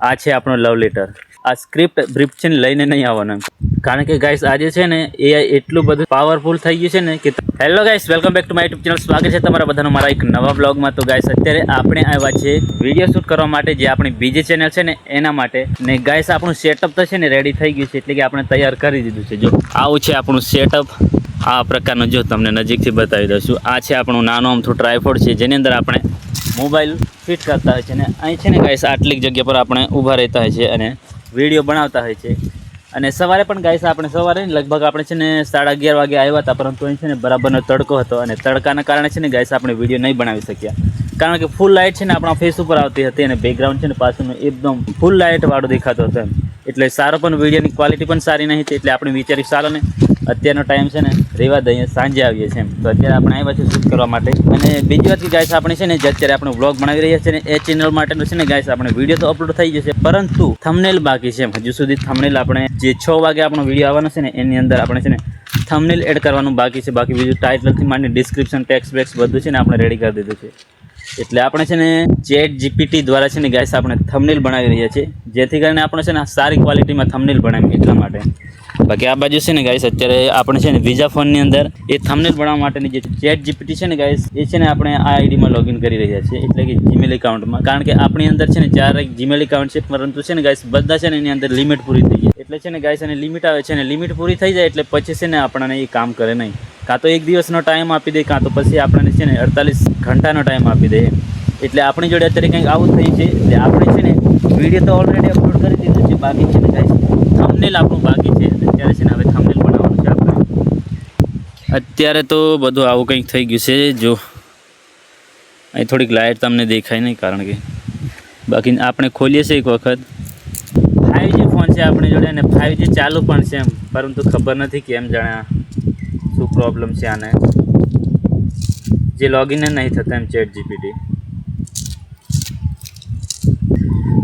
આ છે આપણો લવ લેટર. આ સ્ક્રિપ્ટ બ્રીફ છે ને લઈને નહીં આવવાનું, કારણ કે ગાઈસ આજે છે ને એઆઈ એટલું બધું પાવરફુલ થઈ ગયું છે ને કે hello guys, welcome back to my YouTube channel. સ્વાગત છે તમારા બધાનું મારા એક નવા બ્લોગમાં. તો ગાઈસ અત્યારે આપણે આવ્યા છે વિડીયો શૂટ કરવા માટે, જે આપણી બીજી ચેનલ છે ને એના માટે. ને ગાઈસ આપણું સેટઅપ તો છે ને રેડી થઈ ગયું છે, એટલે કે આપણે તૈયાર કરી દીધું છે. જો આવું છે આપણું સેટઅપ, આ પ્રકારનું. જો તમને નજીકથી બતાવી દઉં છું. આ છે આપણું નાનું અમથું ટ્રાયપોડ છે, જેની અંદર આપણે મોબાઈલ ફિટ કરતા હોય છે. ને અહીં છે ને ગાઈસ આટલી જગ્યા પર આપણે ઊભા રહેતા હોય છે અને વિડીયો બનાવતા હોય છે. અને સવારે પણ ગાઈસ આપણે સવારે લગભગ આપણે છે ને 11:30 વાગે આવ્યા હતા, પરંતુ અહીં છે ને બરાબરનો તડકો હતો અને તડકાના કારણે છે ને ગાઈસ આપણે વિડીયો નહીં બનાવી શક્યા, કારણ કે ફૂલ લાઇટ છે ને આપણા ફેસ ઉપર આવતી હતી અને બેકગ્રાઉન્ડ છે ને પાછળનું એકદમ ફૂલ લાઇટ વાળો દેખાતો હતો એમ. એટલે સારો પણ વિડીયોની ક્વોલિટી પણ સારી નહીં હતી. એટલે આપણે વિચારી ચાલો ને અત્યારનો ટાઈમ છે ને રેવા દઈએ, સાંજે આવીએ છીએ એમ. તો અત્યારે આપણે આવ્યા છીએ શૂટ કરવા માટે. અને બીજી વાત કે ગાઈસ આપણે છે ને જે અત્યારે આપણે વ્લોગ બનાવી રહ્યા છીએ ને એ ચેનલ માટેનો છે ને ગાઈસ આપણે વિડીયો તો અપલોડ થઈ જશે, પરંતુ થંબનેલ બાકી છે એમ. હજુ સુધી થંબનેલ આપણે જે 6 વાગે આપણો વિડીયો આવવાનો છે ને એની અંદર આપણે છે ને થંબનેલ એડ કરવાનું બાકી છે. બાકી બીજું ટાઇટલથી માંડી ડિસ્ક્રિપ્શન, ટેક્સ્ટ બેક્સ બધું છે ને આપણે રેડી કરી દીધું છે. એટલે આપણે છે ને ChatGPT દ્વારા છે ને ગાઈસ આપણે થંબનેલ બનાવી રહ્યા છીએ, જેથી કરીને આપણે છે ને સારી ક્વોલિટીમાં થંબનેલ બનાવીએ એટલા માટે. બાકી આ બાજુ છે ને ગાઈસ અત્યારે આપણે છે ને બીજા ફોનની અંદર એ થંબનેલ બનાવવા માટેની જે ChatGPT છે ને ગાઈસ એ છે ને આપણે આ આઈડીમાં લોગિન કરી રહ્યા છીએ, એટલે કે જીમેલ એકાઉન્ટમાં. કારણ કે આપણી અંદર છે ને 4 જીમેલ એકાઉન્ટ છે, પરંતુ છે ને ગાઈસ બધા છે ને એની અંદર લિમિટ પૂરી થઈ જાય. એટલે છે ને ગાઈસ એની લિમિટ આવે છે, અને લિમિટ પૂરી થઈ જાય એટલે પછી છે ને આપણને એ કામ કરે નહીં. કાં તો 1 દિવસનો ટાઈમ આપી દે, કાં તો પછી આપણને છે ને 48 ઘંટાનો ટાઈમ આપી દે. એટલે આપણી જોડે અત્યારે કંઈક આવું થઈ છે. એટલે આપણે છે ને વિડીયો તો ઓલરેડી અપલોડ કરી દીધું છે, બાકી છે ને ગાઈસ થંબનેલ આપણું બાકી છે. અત્યારે છે ને હવે થંબનેલ બનાવવાનું છે આપણે. અત્યારે તો બધું આવું કંઈક થઈ ગયું છે. જો અહીં થોડીક લાઇટ તમને દેખાય નહીં, કારણ કે બાકી આપણે ખોલીએ છીએ એક વખત. 5G ફોન છે આપણી જોડે અને 5G ચાલુ પણ છે એમ, પરંતુ ખબર નથી કેમ જાણે શું પ્રોબ્લેમ છે આને, જે લોગિન નહીં થતા એમ ChatGPT.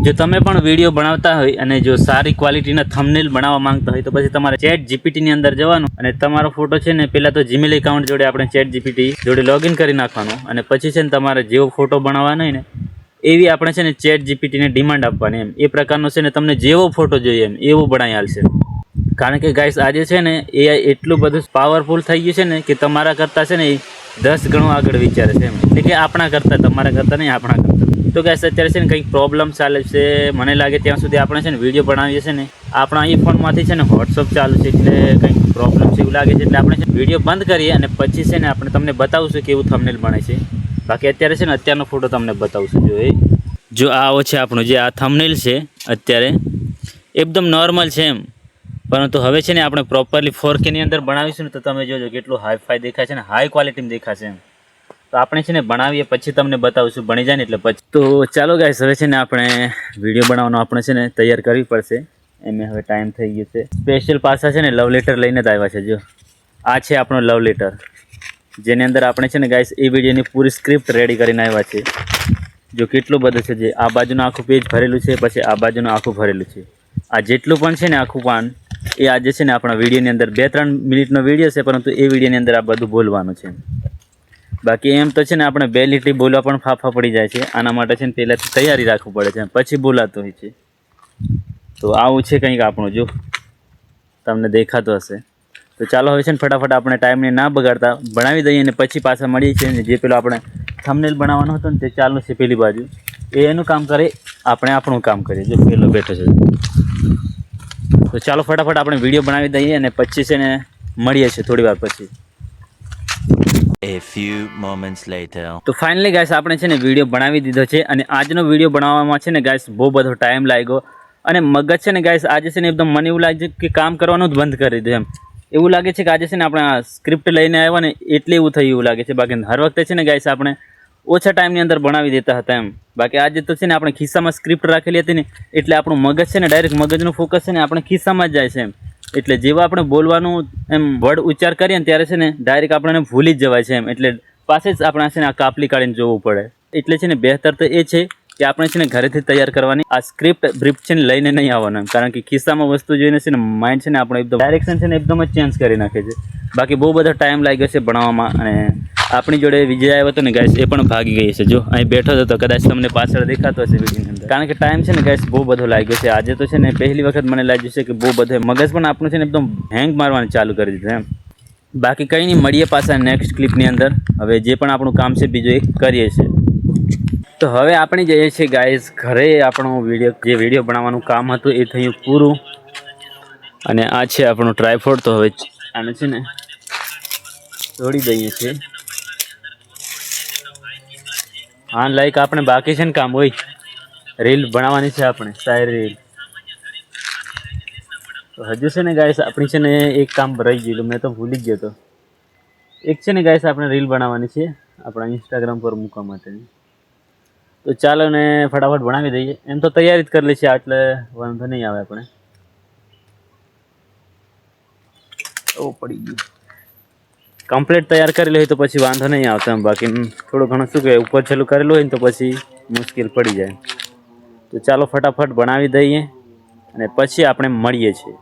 જો તમે પણ વિડીયો બનાવતા હોય અને જો સારી ક્વોલિટીના થંબનેલ બનાવવા માંગતા હોય તો પછી તમારે ChatGPT ની અંદર જવાનું અને તમારો ફોટો છે ને પહેલાં તો જીમેલ એકાઉન્ટ જોડે આપણે ChatGPT જોડે લોગિન કરી નાખવાનું, અને પછી છે ને તમારે જેવો ફોટો બનાવવાનો હોય ને એવી આપણે છે ને ChatGPT ને ડિમાન્ડ આપવાની એમ. એ પ્રકારનો છે ને તમને જેવો ફોટો જોઈએ એમ એવું બનાવી હાલશે. કારણ કે ગાઈસ આજે છે ને એઆઈ એટલું બધું પાવરફુલ થઈ ગયું છે ને કે તમારા કરતાં છે ને એ 10 ગણું આગળ વિચારે છે એમ. એટલે કે આપણા કરતાં, તમારા કરતાં નહીં, આપણા કરતાં. તો ગાઈસ અત્યારે છે ને કંઈક પ્રોબ્લેમ ચાલે છે. મને લાગે ત્યાં સુધી આપણે છે ને વિડીયો બનાવીએ છીએ ને આપણા આઈફોનમાંથી છે ને WhatsApp ચાલુ છે, એટલે કંઈક પ્રોબ્લેમ છે એવું લાગે છે. એટલે આપણે છે વિડીયો બંધ કરીએ અને પછી છે ને આપણે તમને બતાવશું કે એવું થંબનેલ બને છે. બાકી અત્યારે છે ને અત્યારનો ફોટો તમને બતાવશું. જો આવો છે આપણું જે આ થંબનેલ છે અત્યારે એકદમ નોર્મલ છે એમ, પરંતુ હવે છે ને આપણે પ્રોપરલી 4K ની અંદર બનાવીશું ને તો તમે જોજો કેટલું હાઈ દેખાય છે ને હાઈ ક્વોલિટીમાં દેખાશે એમ. તો આપણે છે ને બનાવીએ પછી તમને બતાવશું, બની જાય ને એટલે પછી. તો ચાલો ગાઈસ હવે છે ને આપણે વિડીયો બનાવવાનો આપણે છે ને તૈયાર કરવી પડશે. એમ હવે ટાઈમ થઈ ગયો છે. સ્પેશિયલ પાછા છે ને લવ લેટર લઈને જ આવ્યા છે. જો આ છે આપણો લવ લેટર, જેની અંદર આપણે છે ને ગાઈસ એ વિડીયોની પૂરી સ્ક્રિપ્ટ રેડી કરીને આવ્યા છે. જો કેટલું બધું છે, જે આ બાજુનું આખું પેજ ભરેલું છે, પછી આ બાજુનું આખું ભરેલું છે. આ જેટલું પણ છે ને આખું પાન એ આજે છે ને આપણા વિડીયોની અંદર 2-3 મિનિટનો વિડીયો છે, પરંતુ એ વિડીયોની અંદર આ બધું બોલવાનું છે. બાકી એમ તો છે ને આપણે 2 લીટી બોલવા પણ ફાફા પડી જાય છે. આના માટે છે ને પહેલાંથી તૈયારી રાખવું પડે છે, પછી બોલાતું હોય છે. તો આવું છે કંઈક આપણું, જો તમને દેખાતું હશે. તો ચાલો હવે છે ને ફટાફટ આપણે ટાઈમને ના બગાડતા બનાવી દઈએ અને પછી પાછા મળીએ છીએ. જે પેલો આપણે થંબનેલ બનાવવાનો હતો ને તે ચાલુ છે પેલી બાજુ, એ એનું કામ કરે, આપણે આપણું કામ કરીએ. જો પેલો બેઠો છે. તો ચાલો ફટાફટ આપણે વિડીયો બનાવી દઈએ અને પછી છે ને મળીએ છીએ થોડી વાર પછી. A few moments later. તો ફાઇનલી ગાઈસ આપણે છે ને વિડીયો બનાવી દીધો છે, અને આજનો વિડીયો બનાવવામાં છે ને ગાઈસ બહુ બધો ટાઈમ લાગ્યો, અને મગજ છે ને ગાઈસ આજે છે ને એકદમ મને એવું લાગે કે કામ કરવાનું જ બંધ કરી દીધું એમ. એવું લાગે છે કે આજે છે ને આપણે આ સ્ક્રિપ્ટ લઈને આવ્યા ને એટલે એવું થયું એવું લાગે છે. બાકી હર વખતે છે ને ગાઈસ આપણે ઓછા ટાઈમની અંદર બનાવી દેતા હતા એમ. બાકી આજે તો છે ને આપણે ખિસ્સામાં સ્ક્રિપ્ટ રાખેલી હતી ને એટલે આપણું મગજ છે ને ડાયરેક્ટ મગજનું ફોકસ છે ને આપણે ખિસ્સામાં જ જાય છે એમ. એટલે જેવા આપણે બોલવાનું એમ વર્ડ ઉચ્ચાર કરીએ ને ત્યારે છે ને ડાયરેક્ટ આપણને ભૂલી જ જવાય છે એમ. એટલે પાસે જ આપણે છે ને આ કાપલી કાઢીને જોવું પડે. એટલે છે ને બહેતર તો એ છે કે આપણે છે ને ઘરેથી તૈયાર કરવાની આ સ્ક્રિપ્ટ બ્રીફ છે ને લઈને નહીં આવવાનું એમ. કારણ કે ખિસ્સામાં વસ્તુ જોઈને છે ને માઇન્ડ છે ને આપણે એકદમ ડાયરેક્શન છે ને એકદમ જ ચેન્જ કરી નાખે છે. બાકી બહુ બધો ટાઈમ લાગ્યો છે બનાવવામાં, અને આપણી જોડે વિજય આવ્યો હતો ને ગાઈસ એ પણ ભાગી ગઈ છે. જો અહીં બેઠો હતો તો કદાચ તમને પાછળ દેખાતો હશે વિડીયોની અંદર. કારણ કે ટાઈમ છે ને ગાઈસ બહુ બધો લાગ્યો છે. આજે તો છે ને પહેલી વખત મને લાગ્યું છે કે બહુ બધો મગજ પણ આપણું છે ને એકદમ હેંગ મારવાનું ચાલુ કરી દીધું એમ. બાકી કંઈ નહીં, મળીએ પાછા નેક્સ્ટ ક્લિપની અંદર. હવે જે પણ આપણું કામ છે બીજું એક કરીએ છીએ. તો હવે આપણે જઈએ છીએ ગાઈસ ઘરે. આપણો વિડીયો બનાવવાનું કામ હતું એ થયું પૂરું. અને આ છે આપણું ટ્રાયપોડ. તો હવે આને છે ને જોડી દઈએ છીએ. હા, લાઈક આપણે બાકી છે ને કામ હોય, રીલ બનાવવાની છે આપણે, શાયરી રીલ. તો હજુ છે ને ગાઈસ આપણી છે ને એક કામ રહી ગયેલું, મેં તો ભૂલી જ ગયો તો. એક છે ને ગાઈસ આપણે રીલ બનાવવાની છે આપણા ઇન્સ્ટાગ્રામ પર મૂકવા માટેની. તો ચાલો ને ફટાફટ બનાવી દઈએ. એમ તો તૈયારી જ કરી લઈએ છીએ એટલે વાંધો નહીં આવે આપણે. ઓ પડી ગયું. કમ્પ્લીટ તૈયાર કરેલું હોય તો પછી વાંધો નહીં આવતો એમ. બાકી થોડું ઘણું શું કહેવાય ઉપર છેલ્લું કરેલું હોય ને તો પછી મુશ્કેલ પડી જાય. તો ચાલો ફટાફટ બનાવી દઈએ અને પછી આપણે મળીએ છીએ.